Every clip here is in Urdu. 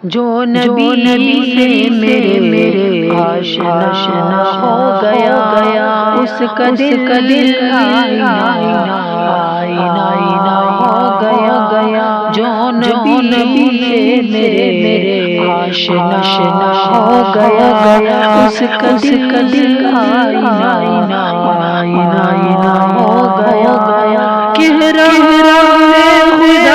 جو نبی سے میرے آشنا ہو گیا اس کا دل آئینہ ہو گیا جو نبی سے میرے آشنا ہو گیا اس کا دل آئینہ ہو گیا کہہ رہا ہے خود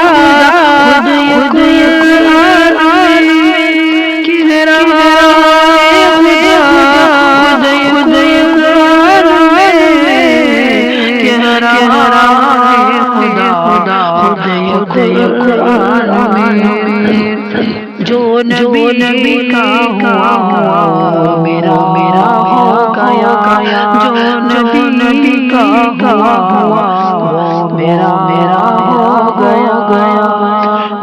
جو نبی کا ہوا میرا ہو گیا جو نبی کا ہوا میرا ہو گیا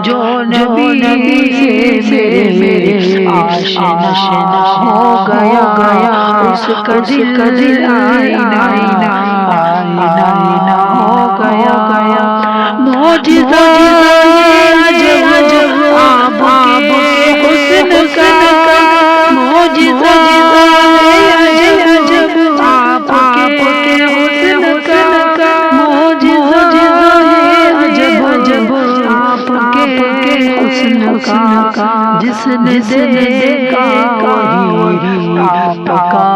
جو نبی سے میرے آشنا ہو گیا اس کا دل آئینہ ہو گیا معجزہ عجب آپ کے حسن کا معجزہ عجب آپ کے حسن کا معجزہ عجب آپ کے حسن کا جس نے دیکھا وہی پکا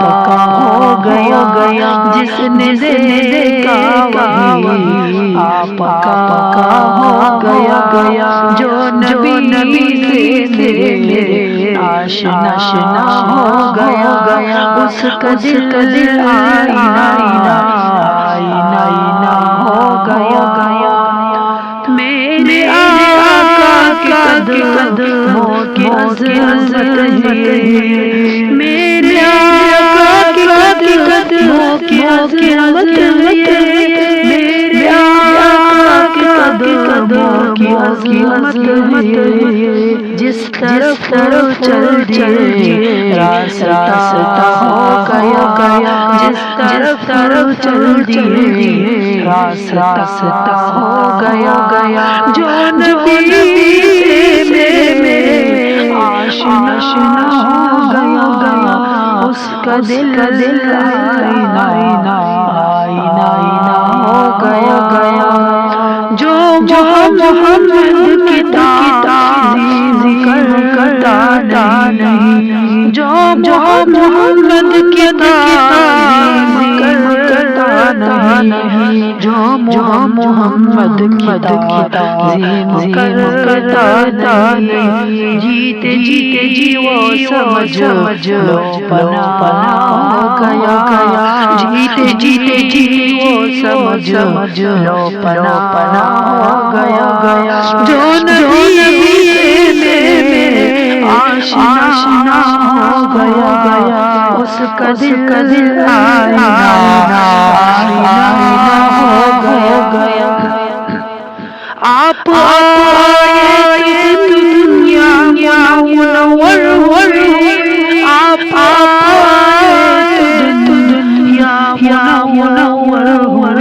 ہو گیا جس نے دیکھا وہی پکا ہو گیا جو نبی سے میرے آشنا ہو گیا اس کا دل آئینہ ہو گیا میرے آقا کے قدموں کی عظمت ہے میرے آقا کے قدموں کی عظمت ہے میرے آقا کے قدموں کی عظمت ہے جس طرف چل دیے راستہ ہو گیا جس طرف چل دیے راستہ ہو گیا جو نبی سے میرے آشنا ہو گیا اس کا دل آئینہ ہو گیا جو محمد کی تعظیم کرتا نہیں جو محمد کی تعظیم کرتا نہیں جو محمد کی تعظیم کرتا نہیں جیتے جی وہ سمجھ لو پنا ہو گیا جیتے جی وہ سمجھ لو پنا ہو گیا جو نبی سے میرے آشنا ہو گیا اس کا دل آئینہ ہو گیا آپ آئے دنیا منور آپ آئے دنیا منور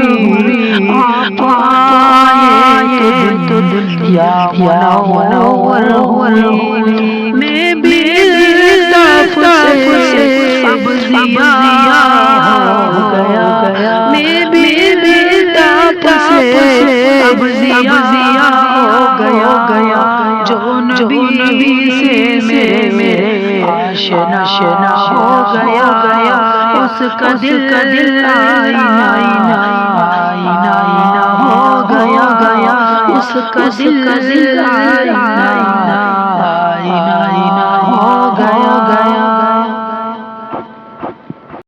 آپ آئے دنیا منور میں بھی سے اب ضیا ہو گیا میں بھی سے اب ضیا ہو گیا جو نبی سے میرے آشنا ہو گیا اس کا دل آئینہ ہو گیا اس کا دل آئینہ